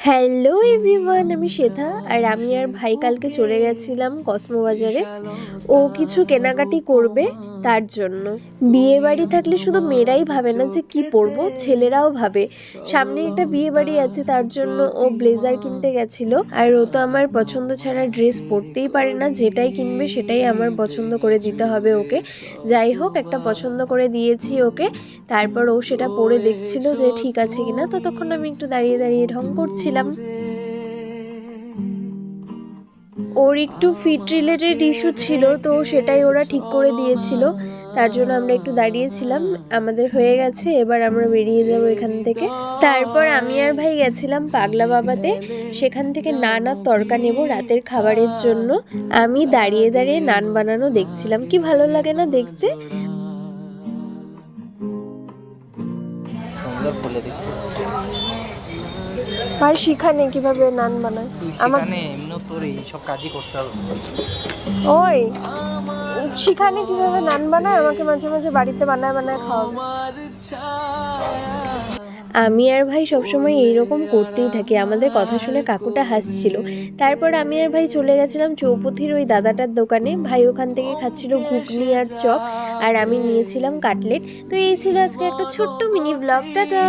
Hello everyone, আমি শ্বেতা। আর আমি আর ভাই কালকে চলে গেছিলাম কসমো বাজারে। ও কিছু কেনাকাটি করবে, তার জন্য। বিয়ে বাড়ি থাকলে শুধু মেয়েরাই ভাবে না যে কি পরবো, ছেলেরাও ভাবে। সামনে একটা বিয়ে বাড়ি আছে, তার জন্য ও ব্লেজার কিনতে গেছিল। আর ও তো আমার পছন্দ ছাড়া ড্রেস পরতেই পারে না, যেটাই কিনবে সেটাই আমার পছন্দ করে দিতে হবে ওকে। যাই হোক, একটা পছন্দ করে দিয়েছি ওকে। তারপর ও সেটা পরে দেখছিল যে ঠিক আছে কিনা। তো তখন আমি একটু দাঁড়িয়ে দাঁড়িয়ে ঢং করছিলাম। ওর একটু ফিট রিলেটেড ইস্যু ছিল, তো সেটাই ওরা ঠিক করে দিয়েছিল। তার জন্য আমরা একটু দাঁড়িয়েছিলাম। আমাদের হয়ে গেছে, এবার আমরা বেরিয়ে যাব এখান থেকে। তারপর আমি আর ভাই গেছিলাম পাগলা বাবাতে। সেখান থেকে নান আর তড়কা নেব রাতের খাবারের জন্য। আমি দাঁড়িয়ে দাঁড়িয়ে নান বানানো দেখছিলাম, কি ভালো লাগে না দেখতে। ভাই শিখানে কিভাবে নান বানায় সেখানে এমনি তোর এই সব কাজই করতে হবে। ওই শিখানে কিভাবে নান বানায়, আমাকে মাঝে মাঝে বাড়িতে বানায় বানায় খাওয়াবে। আমি আর ভাই সবসময় এইরকম করতেই থাকি। আমাদের কথা শুনে কাকুটা হাসছিল। তারপর আমি আর ভাই চলে গেছিলাম চৌপথির ওই দাদাটার দোকানে। ভাই ওখান থেকে খাচ্ছিল ঘুগনি আর চপ, আর আমি নিয়েছিলাম কাটলেট। তো এই ছিল আজকে একটা ছোট্ট মিনি ব্লগ। টাটা।